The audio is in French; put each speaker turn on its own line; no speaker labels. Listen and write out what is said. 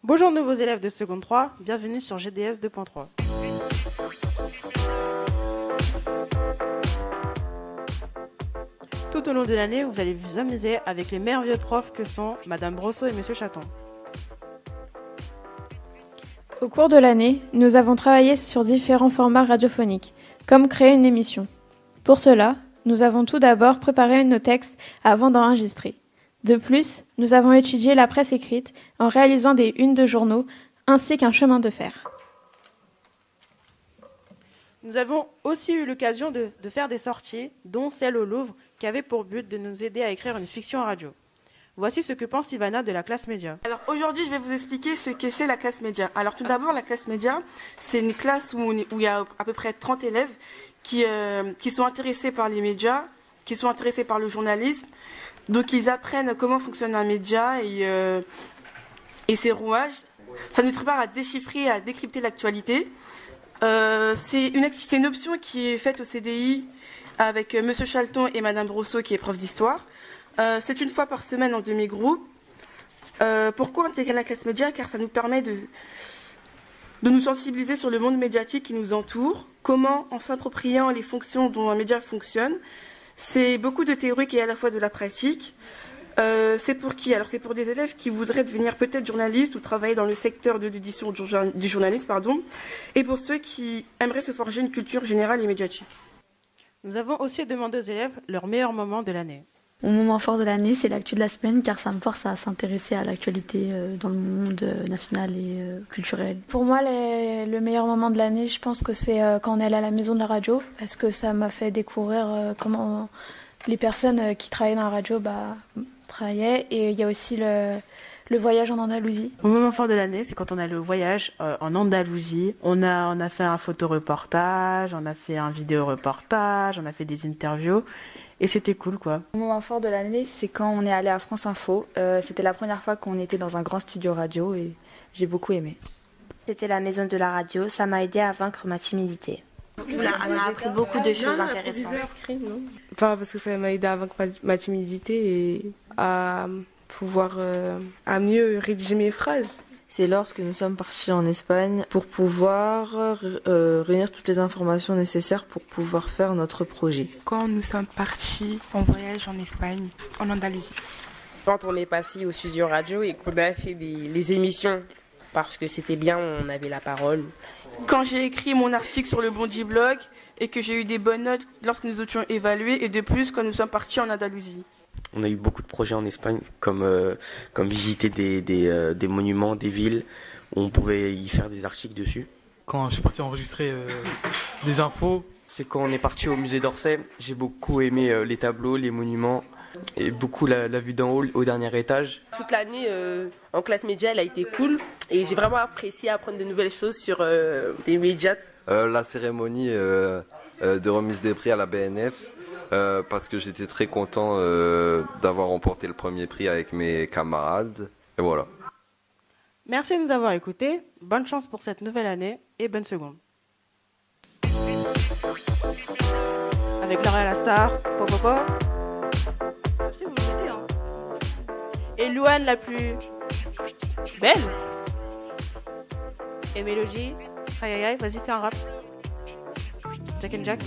Bonjour nouveaux élèves de seconde 3, bienvenue sur GDS 2.3. Tout au long de l'année, vous allez vous amuser avec les merveilleux profs que sont Madame Brosseau et Monsieur Chaton.
Au cours de l'année, nous avons travaillé sur différents formats radiophoniques, comme créer une émission. Pour cela, nous avons tout d'abord préparé nos textes avant d'enregistrer. De plus, nous avons étudié la presse écrite en réalisant des unes de journaux ainsi qu'un chemin de fer.
Nous avons aussi eu l'occasion de faire des sorties, dont celle au Louvre, qui avait pour but de nous aider à écrire une fiction en radio. Voici ce que pense Ivana de la classe média.
Alors aujourd'hui, je vais vous expliquer ce que c'est la classe média. Alors tout d'abord, la classe média, c'est une classe où il y a à peu près 30 élèves qui sont intéressés par les médias, qui sont intéressés par le journalisme. Donc ils apprennent comment fonctionne un média et ses rouages. Ça nous prépare à déchiffrer, à décrypter l'actualité. C'est une option qui est faite au CDI avec Monsieur Chalton et Madame Brosseau qui est prof d'histoire. C'est une fois par semaine en demi-groupe. Pourquoi intégrer la classe média? Car ça nous permet de nous sensibiliser sur le monde médiatique qui nous entoure, comment en s'appropriant les fonctions dont un média fonctionne. C'est beaucoup de théorique et à la fois de la pratique. C'est pour qui? Alors c'est pour des élèves qui voudraient devenir peut-être journalistes ou travailler dans le secteur de l'édition du journalisme, et pour ceux qui aimeraient se forger une culture générale et médiatique.
Nous avons aussi demandé aux élèves leur meilleur moment de l'année.
Mon moment fort de l'année, c'est l'actu de la semaine, car ça me force à s'intéresser à l'actualité dans le monde national et culturel.
Pour moi, le meilleur moment de l'année, je pense que c'est quand on est allé à la maison de la radio, parce que ça m'a fait découvrir comment les personnes qui travaillaient dans la radio travaillaient. Et il y a aussi le voyage en Andalousie.
Mon moment fort de l'année, c'est quand on allait au voyage en Andalousie. On a fait un photoreportage, on a fait un vidéo-reportage, on a fait des interviews. Et c'était cool, quoi.
Mon moment fort de l'année, c'est quand on est allé à France Info. C'était la première fois qu'on était dans un grand studio radio et j'ai beaucoup aimé.
C'était la maison de la radio, ça m'a aidé à vaincre ma timidité.
On a appris beaucoup de choses intéressantes.
Parce que ça m'a aidé à vaincre ma timidité et à pouvoir à mieux rédiger mes phrases.
C'est lorsque nous sommes partis en Espagne pour pouvoir réunir toutes les informations nécessaires pour pouvoir faire notre projet.
Quand nous sommes partis en voyage en Espagne, en Andalousie.
Quand on est passé au studio radio et qu'on a fait les émissions, parce que c'était bien, on avait la parole.
Quand j'ai écrit mon article sur le Bondi Blog et que j'ai eu des bonnes notes lorsque nous étions évalués, et de plus quand nous sommes partis en Andalousie.
On a eu beaucoup de projets en Espagne, comme visiter des monuments, des villes, où on pouvait y faire des articles dessus.
Quand je suis parti enregistrer des infos,
c'est quand on est parti au musée d'Orsay. J'ai beaucoup aimé les tableaux, les monuments, et beaucoup la vue d'en haut, au dernier étage.
Toute l'année en classe média, elle a été cool, et j'ai vraiment apprécié apprendre de nouvelles choses sur des médias.
La cérémonie de remise des prix à la BNF. Parce que j'étais très content d'avoir remporté le premier prix avec mes camarades. Et voilà.
Merci de nous avoir écoutés. Bonne chance pour cette nouvelle année et bonne seconde. Avec Laura la star, popopo. Si vous me mettez, hein. Et Louane la plus belle. Et Mélodie. Aïe aïe aïe, vas-y fais un rap. Jack and Jack.